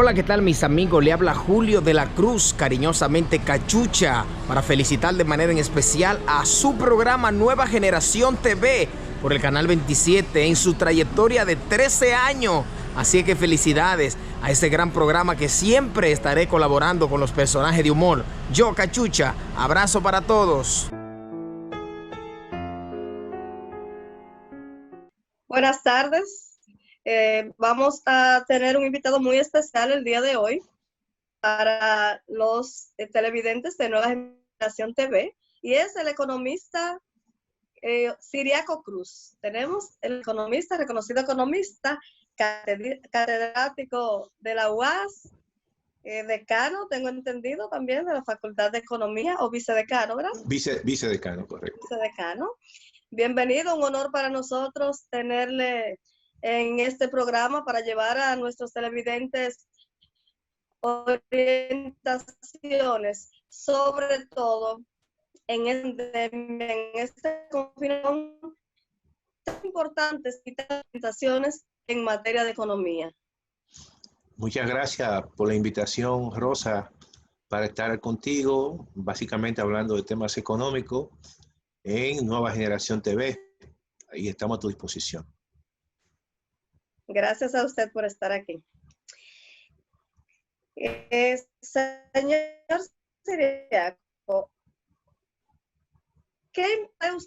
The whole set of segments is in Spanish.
Hola, ¿qué tal mis amigos? Le habla Julio de la Cruz, cariñosamente Cachucha, para felicitar de manera en especial a su programa Nueva Generación TV por el canal 27 en su trayectoria de 13 años. Así que felicidades a ese gran programa que siempre estaré colaborando con los personajes de humor. Yo, Cachucha, abrazo para todos. Buenas tardes. Vamos a tener un invitado muy especial el día de hoy para los televidentes de Nueva Generación TV y es el economista Ciriaco Cruz. Tenemos el economista, reconocido economista, catedrático de la UAS, decano, tengo entendido también de la Facultad de Economía o vicedecano, ¿verdad? Vicedecano, correcto. Vicedecano. Bienvenido, un honor para nosotros tenerle en este programa para llevar a nuestros televidentes orientaciones, sobre todo en este confinamiento tan importantes y orientaciones en materia de economía. Muchas gracias por la invitación, Rosa, para estar contigo, básicamente hablando de temas económicos en Nueva Generación TV. Ahí estamos a tu disposición. Gracias a usted por estar aquí. Señor Ciriaco, ¿qué impacto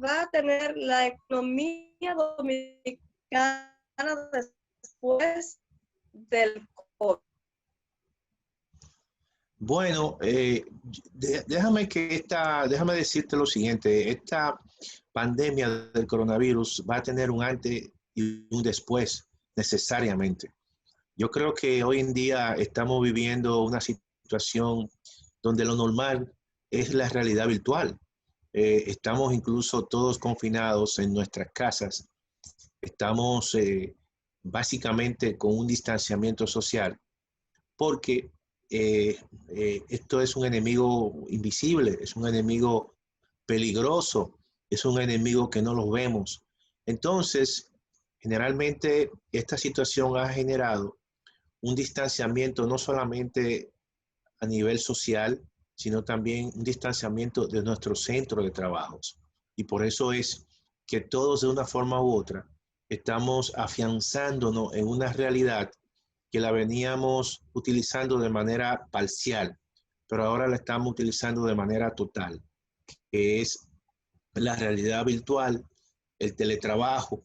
va a tener la economía dominicana después del COVID? Bueno, déjame decirte lo siguiente. Esta pandemia del coronavirus va a tener un antes y un después, necesariamente. Yo creo que hoy en día estamos viviendo una situación donde lo normal es la realidad virtual. Estamos incluso todos confinados en nuestras casas. Estamos básicamente con un distanciamiento social porque esto es un enemigo invisible, es un enemigo peligroso, es un enemigo que no lo vemos. Entonces, generalmente esta situación ha generado un distanciamiento no solamente a nivel social, sino también un distanciamiento de nuestro centro de trabajos. Y por eso es que todos de una forma u otra estamos afianzándonos en una realidad que la veníamos utilizando de manera parcial, pero ahora la estamos utilizando de manera total, que es la realidad virtual, el teletrabajo,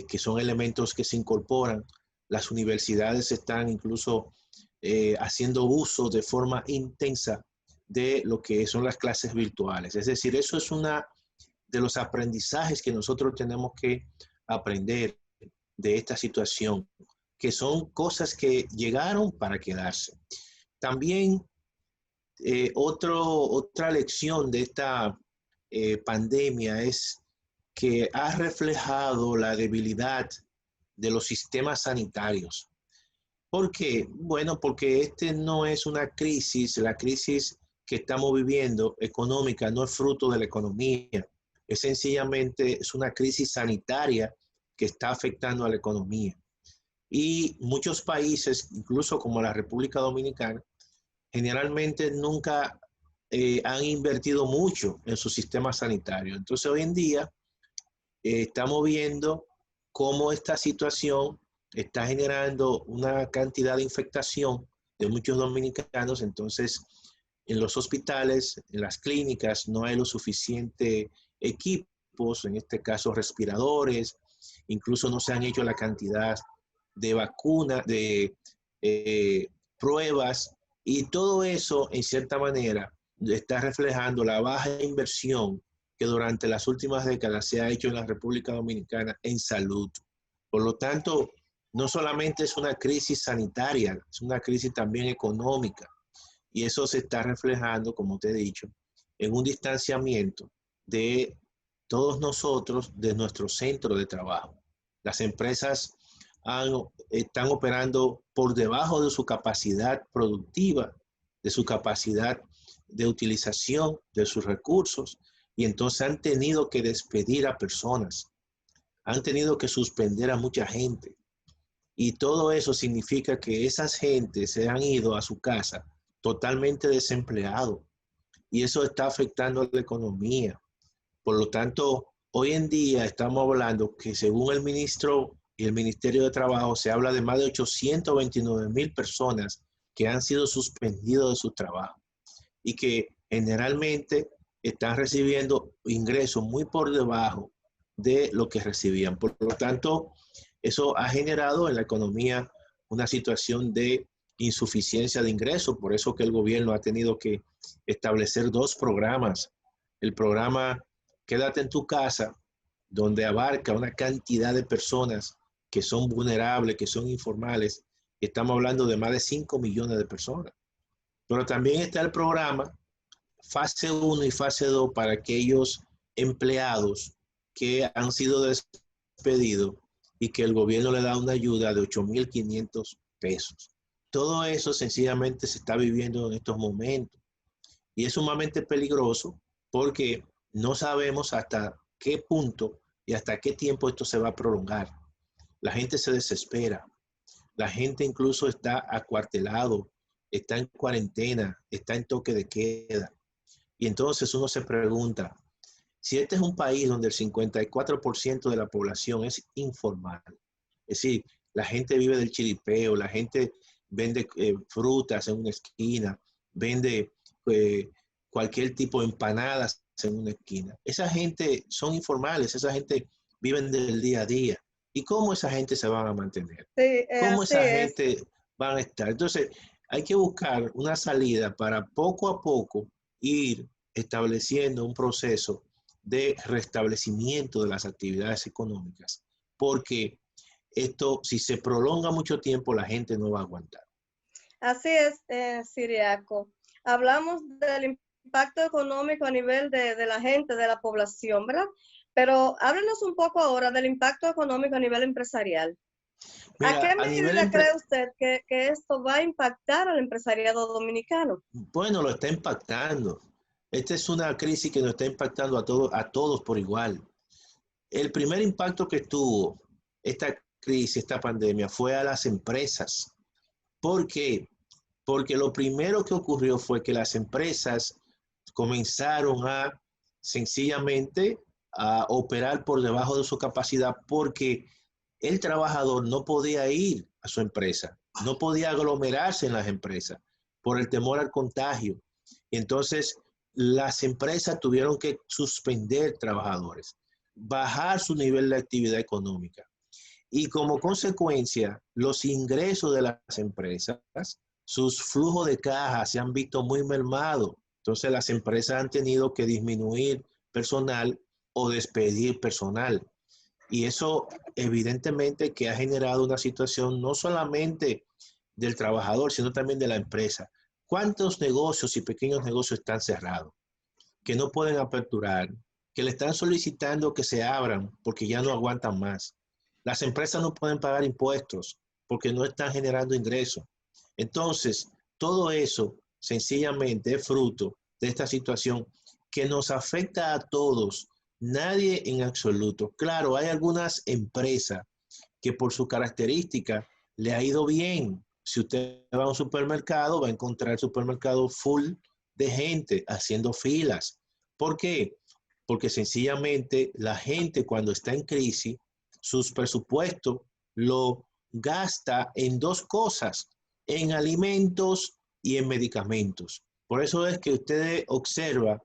que son elementos que se incorporan. Las universidades están incluso haciendo uso de forma intensa de lo que son las clases virtuales. Es decir, eso es una de los aprendizajes que nosotros tenemos que aprender de esta situación, que son cosas que llegaron para quedarse. También otra lección de esta pandemia es que ha reflejado la debilidad de los sistemas sanitarios. ¿Por qué? Bueno, porque este no es una crisis, la crisis que estamos viviendo económica no es fruto de la economía, es sencillamente una crisis sanitaria que está afectando a la economía. Y muchos países, incluso como la República Dominicana, generalmente nunca han invertido mucho en su sistema sanitario. Entonces hoy en día estamos viendo cómo esta situación está generando una cantidad de infectación de muchos dominicanos. Entonces, en los hospitales, en las clínicas, no hay lo suficiente equipos, en este caso respiradores, incluso no se han hecho la cantidad de vacunas, de pruebas, y todo eso, en cierta manera, está reflejando la baja inversión que durante las últimas décadas se ha hecho en la República Dominicana en salud. Por lo tanto, no solamente es una crisis sanitaria, es una crisis también económica. Y eso se está reflejando, como te he dicho, en un distanciamiento de todos nosotros de nuestro centro de trabajo. Las empresas están operando por debajo de su capacidad productiva, de su capacidad de utilización de sus recursos, y entonces han tenido que despedir a personas, han tenido que suspender a mucha gente. Y todo eso significa que esas gentes se han ido a su casa totalmente desempleados. Y eso está afectando a la economía. Por lo tanto, hoy en día estamos hablando que según el ministro y el Ministerio de Trabajo, se habla de más de 829,000 personas que han sido suspendidos de su trabajo y que generalmente están recibiendo ingresos muy por debajo de lo que recibían. Por lo tanto, eso ha generado en la economía una situación de insuficiencia de ingresos. Por eso que el gobierno ha tenido que establecer dos programas. El programa Quédate en tu casa, donde abarca una cantidad de personas que son vulnerables, que son informales. Estamos hablando de más de 5 millones de personas. Pero también está el programa fase 1 y fase 2 para aquellos empleados que han sido despedidos y que el gobierno le da una ayuda de 8,500 pesos. Todo eso sencillamente se está viviendo en estos momentos y es sumamente peligroso porque no sabemos hasta qué punto y hasta qué tiempo esto se va a prolongar. La gente se desespera, la gente incluso está acuartelado, está en cuarentena, está en toque de queda. Y entonces uno se pregunta, si este es un país donde el 54% de la población es informal, es decir, la gente vive del chiripeo, la gente vende frutas en una esquina, vende cualquier tipo de empanadas en una esquina. Esa gente son informales, esa gente vive del día a día. ¿Y cómo esa gente se van a mantener? Sí, ¿Cómo así esa es. gente van a estar? Entonces, hay que buscar una salida para poco a poco ir estableciendo un proceso de restablecimiento de las actividades económicas, porque esto, si se prolonga mucho tiempo, la gente no va a aguantar. Así es, Siriaco. Hablamos del impacto económico a nivel de la gente, de la población, ¿verdad? Pero háblenos un poco ahora del impacto económico a nivel empresarial. ¿A Mira, qué a nivel medida cree usted que esto va a impactar al empresariado dominicano? bueno, lo está impactando. Esta es una crisis que nos está impactando a todos por igual. El primer impacto que tuvo esta crisis, esta pandemia, fue a las empresas. ¿Por qué? Porque lo primero que ocurrió fue que las empresas comenzaron a sencillamente a operar por debajo de su capacidad porque el trabajador no podía ir a su empresa, no podía aglomerarse en las empresas por el temor al contagio. Entonces, las empresas tuvieron que suspender trabajadores, bajar su nivel de actividad económica. Y como consecuencia, los ingresos de las empresas, sus flujos de caja se han visto muy mermados. Entonces las empresas han tenido que disminuir personal o despedir personal. Y eso evidentemente que ha generado una situación no solamente del trabajador, sino también de la empresa. ¿Cuántos negocios y pequeños negocios están cerrados? Que no pueden aperturar, que le están solicitando que se abran porque ya no aguantan más. Las empresas no pueden pagar impuestos porque no están generando ingresos. Entonces, todo eso sencillamente es fruto de esta situación que nos afecta a todos, nadie en absoluto. Claro, hay algunas empresas que por su característica le ha ido bien. Si usted va a un supermercado, va a encontrar el supermercado full de gente haciendo filas. ¿Por qué? Porque sencillamente la gente cuando está en crisis, sus presupuestos lo gasta en dos cosas, en alimentos y en medicamentos. Por eso es que usted observa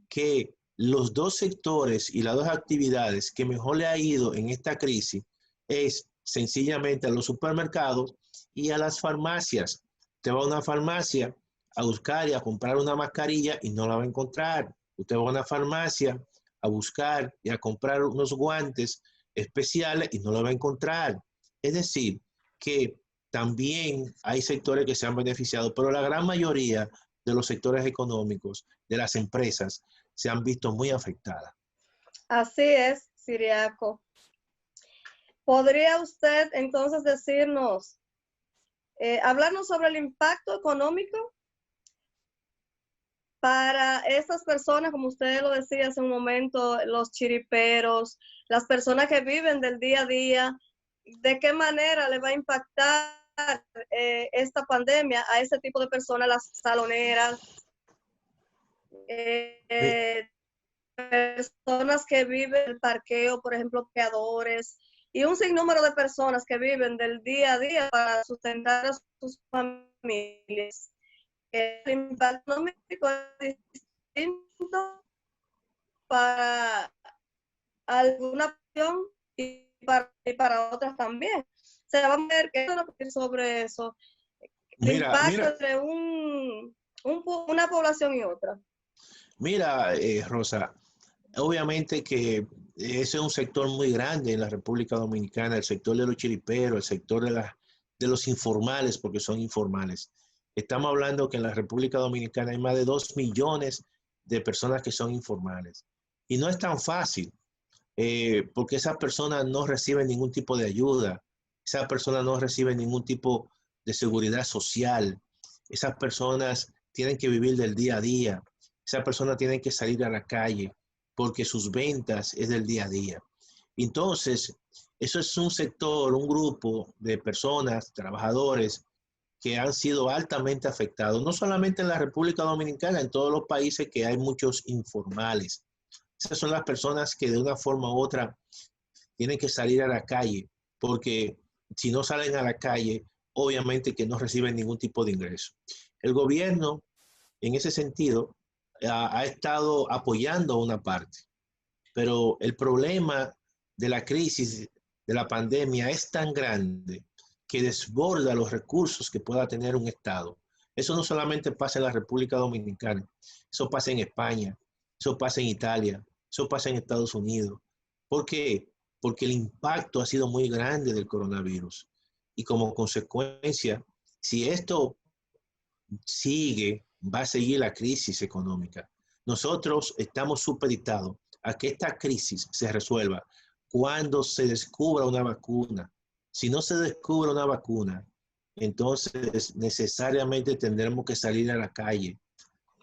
que los dos sectores y las dos actividades que mejor le ha ido en esta crisis es sencillamente a los supermercados y a las farmacias. Usted va a una farmacia a buscar y a comprar una mascarilla y no la va a encontrar. Usted va a una farmacia a buscar y a comprar unos guantes especiales y no la va a encontrar. Es decir, que también hay sectores que se han beneficiado, pero la gran mayoría de los sectores económicos, de las empresas, se han visto muy afectadas. Así es, Siriaco. ¿Podría usted entonces decirnos, hablarnos sobre el impacto económico para estas personas, como usted lo decía hace un momento, los chiriperos, las personas que viven del día a día de qué manera le va a impactar esta pandemia a ese tipo de personas, las saloneras, personas que viven en el parqueo, por ejemplo, peadores, y un sinnúmero de personas que viven del día a día para sustentar a sus familias. El impacto económico es distinto para alguna opción y para otras también. Se va a ver que sobre eso, el impacto entre una población y otra. Mira, Rosa, obviamente que ese es un sector muy grande en la República Dominicana, el sector de los chiriperos, el sector de los informales, porque son informales. Estamos hablando que en la República Dominicana hay más de 2 millones de personas que son informales. Y no es tan fácil, porque esas personas no reciben ningún tipo de ayuda, esas personas no reciben ningún tipo de seguridad social, esas personas tienen que vivir del día a día, esas personas tienen que salir a la calle porque sus ventas es del día a día. Entonces, eso es un sector, un grupo de personas, trabajadores, que han sido altamente afectados, no solamente en la República Dominicana, en todos los países que hay muchos informales. Esas son las personas que de una forma u otra tienen que salir a la calle, porque si no salen a la calle, obviamente que no reciben ningún tipo de ingreso. El gobierno, en ese sentido, ha estado apoyando una parte, pero el problema de la crisis, de la pandemia, es tan grande que desborda los recursos que pueda tener un Estado. Eso no solamente pasa en la República Dominicana, eso pasa en España, eso pasa en Italia, eso pasa en Estados Unidos. ¿Por qué? Porque el impacto ha sido muy grande del coronavirus. Y como consecuencia, si esto sigue, va a seguir la crisis económica. Nosotros estamos supeditados a que esta crisis se resuelva cuando se descubra una vacuna. Si no se descubre una vacuna, entonces necesariamente tendremos que salir a la calle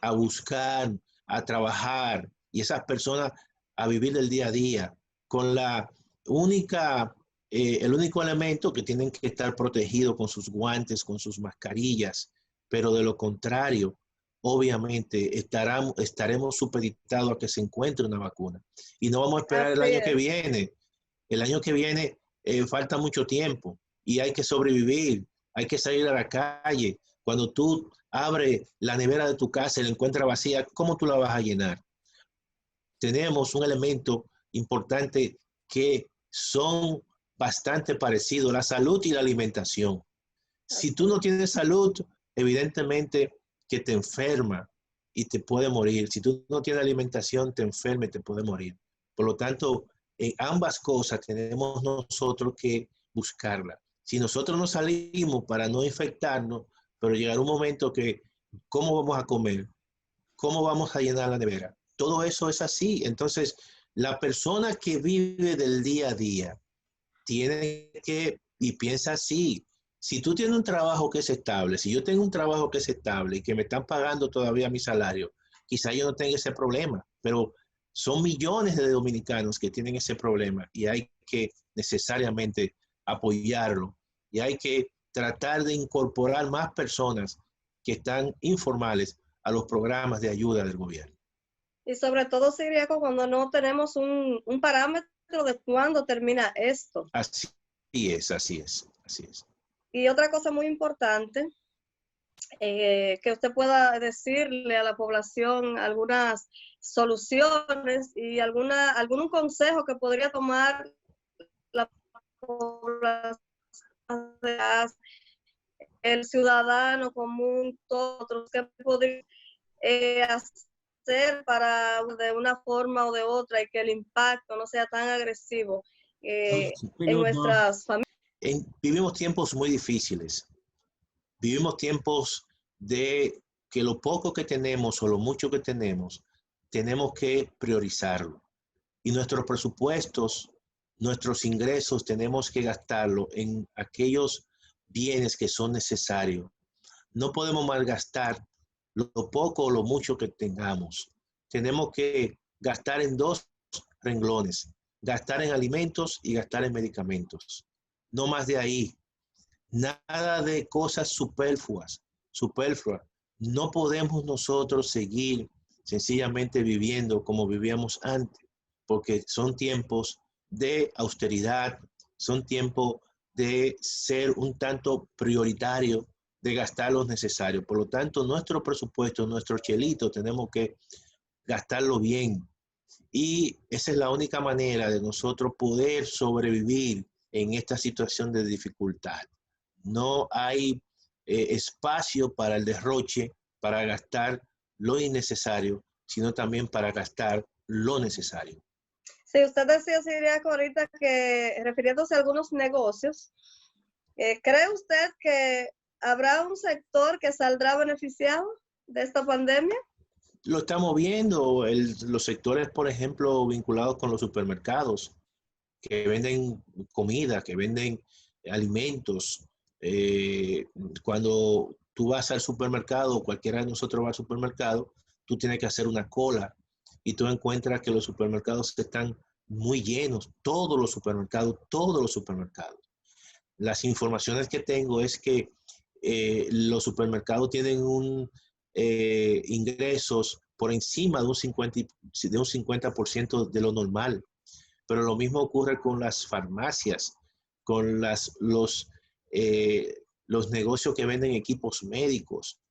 a buscar, a trabajar, y esas personas a vivir del día a día con la única, el único elemento que tienen que estar protegidos con sus guantes, con sus mascarillas, pero de lo contrario, obviamente estaremos supeditados a que se encuentre una vacuna. Y no vamos a esperar el año que viene. El año que viene falta mucho tiempo y hay que sobrevivir, hay que salir a la calle. Cuando tú abres la nevera de tu casa y la encuentras vacía, ¿cómo tú la vas a llenar? Tenemos un elemento importante que son bastante parecidos, la salud y la alimentación. Si tú no tienes salud, evidentemente que te enferma y te puede morir. Si tú no tienes alimentación, te enferma y te puede morir. Por lo tanto, en ambas cosas tenemos nosotros que buscarla. Si nosotros no salimos para no infectarnos, pero llegará un momento que, ¿cómo vamos a comer? ¿Cómo vamos a llenar la nevera? Todo eso es así. Entonces, la persona que vive del día a día tiene que, y piensa así, si tú tienes un trabajo que es estable, si yo tengo un trabajo que es estable y que me están pagando todavía mi salario, quizá yo no tenga ese problema, pero son millones de dominicanos que tienen ese problema y hay que necesariamente apoyarlo y hay que tratar de incorporar más personas que están informales a los programas de ayuda del gobierno. Y sobre todo, Siriaco, cuando no tenemos un parámetro de cuándo termina esto. Así es, así es, así es. Y otra cosa muy importante, que usted pueda decirle a la población algunas soluciones y algún consejo que podría tomar la población, el ciudadano común, todos, que podría hacer para de una forma o de otra y que el impacto no sea tan agresivo en nuestras familias. Vivimos tiempos muy difíciles. Vivimos tiempos de que lo poco que tenemos o lo mucho que tenemos que priorizarlo. Y nuestros presupuestos, nuestros ingresos, tenemos que gastarlo en aquellos bienes que son necesarios. No podemos malgastar lo poco o lo mucho que tengamos. Tenemos que gastar en dos renglones, gastar en alimentos y gastar en medicamentos. no más de ahí. Nada de cosas superfluas. No podemos nosotros seguir sencillamente viviendo como vivíamos antes, porque son tiempos de austeridad, son tiempos de ser un tanto prioritario, de gastar lo necesario. Por lo tanto, nuestro presupuesto, nuestro chelito, tenemos que gastarlo bien. Y esa es la única manera de nosotros poder sobrevivir en esta situación de dificultad. No hay espacio para el derroche, para gastar lo innecesario, sino también para gastar lo necesario. Sí, usted decía, Siriaco, ahorita que refiriéndose a algunos negocios, ¿cree usted que habrá un sector que saldrá beneficiado de esta pandemia? Lo estamos viendo, los sectores, por ejemplo, vinculados con los supermercados, que venden comida, que venden alimentos. Cuando tú vas al supermercado, cualquiera de nosotros va al supermercado, tú tienes que hacer una cola y tú encuentras que los supermercados están muy llenos, todos los supermercados, todos los supermercados. Las informaciones que tengo es que los supermercados tienen ingresos por encima de un 50% de lo normal. Pero lo mismo ocurre con las farmacias, con los negocios que venden equipos médicos,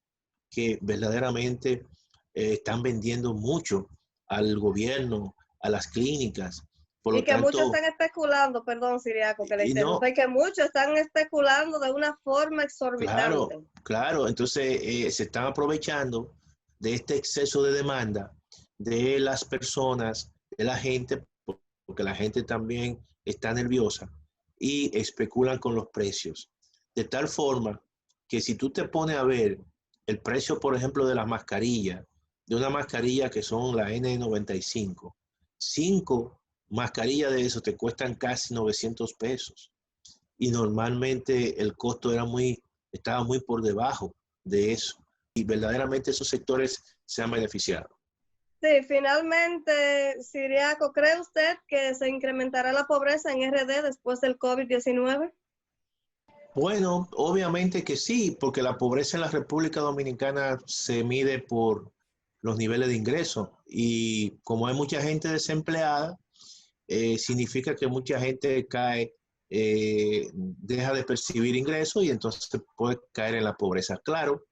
que verdaderamente están vendiendo mucho al gobierno, a las clínicas. Por Y lo que tanto, muchos están especulando, perdón, Siriaco, que le interrumpa, y que muchos están especulando de una forma exorbitante. Claro, entonces se están aprovechando de este exceso de demanda de las personas, de la gente, porque la gente también está nerviosa y especulan con los precios. De tal forma que si tú te pones a ver el precio, por ejemplo, de las mascarillas, de una mascarilla que son la N95, 5 mascarillas de eso te cuestan casi 900 pesos. Y normalmente el costo estaba muy por debajo de eso. Y verdaderamente esos sectores se han beneficiado. Sí, finalmente, Siriaco, ¿cree usted que se incrementará la pobreza en RD después del COVID-19? Bueno, obviamente que sí, porque la pobreza en la República Dominicana se mide por los niveles de ingreso y como hay mucha gente desempleada, significa que mucha gente deja de percibir ingresos y entonces puede caer en la pobreza. Claro,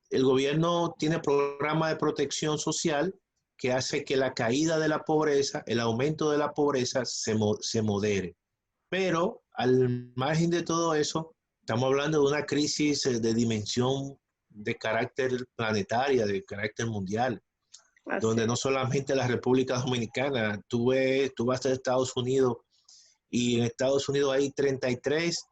el gobierno tiene programas de protección social que hace que la caída de la pobreza, el aumento de la pobreza se modere. Pero al margen de todo eso, estamos hablando de una crisis de dimensión de carácter planetaria, de carácter mundial, donde no solamente la República Dominicana, tú vas a Estados Unidos y en Estados Unidos hay 33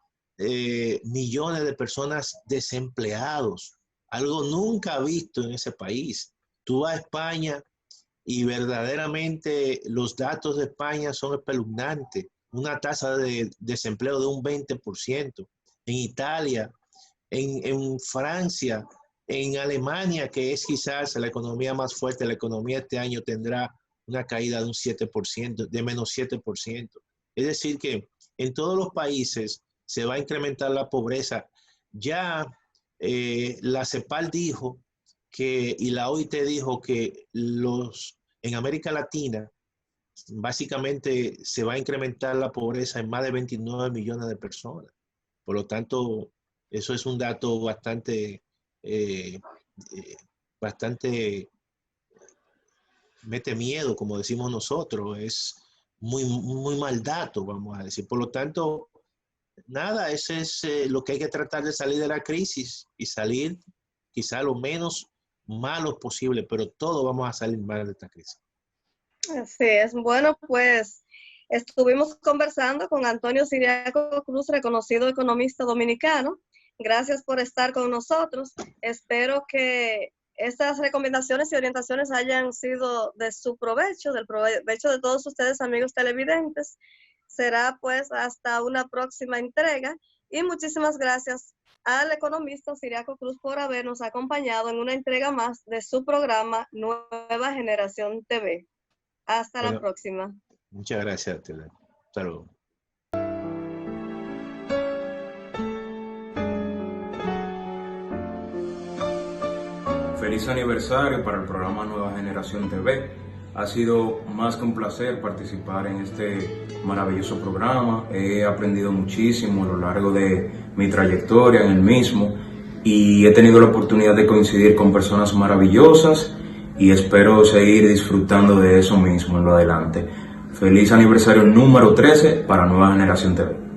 millones de personas desempleados, algo nunca visto en ese país. Tú vas a España y verdaderamente los datos de España son espeluznantes, una tasa de desempleo de un 20%. En Italia, en Francia, en Alemania, que es quizás la economía más fuerte, la economía este año tendrá una caída de un 7%, de menos 7%. Es decir, que en todos los países se va a incrementar la pobreza. Ya la CEPAL dijo y la OIT dijo que en América Latina básicamente se va a incrementar la pobreza en más de 29 millones de personas. Por lo tanto, eso es un dato bastante, bastante mete miedo, como decimos nosotros. Es muy mal dato, vamos a decir. Por lo tanto, nada, eso es lo que hay que tratar de salir de la crisis y salir quizá lo menos malos posible, pero todos vamos a salir mal de esta crisis. Así es. Bueno, pues estuvimos conversando con Antonio Siriaco Cruz, reconocido economista dominicano. Gracias por estar con nosotros. Espero que estas recomendaciones y orientaciones hayan sido de su provecho, del provecho de todos ustedes, amigos televidentes. Será pues hasta una próxima entrega y muchísimas gracias al economista Siriaco Cruz por habernos acompañado en una entrega más de su programa Nueva Generación TV. Hasta la próxima. Muchas gracias, Tela. Hasta luego. Feliz aniversario para el programa Nueva Generación TV. Ha sido más que un placer participar en este maravilloso programa. He aprendido muchísimo a lo largo de mi trayectoria en el mismo y he tenido la oportunidad de coincidir con personas maravillosas y espero seguir disfrutando de eso mismo en lo adelante. Feliz aniversario número 13 para Nueva Generación TV.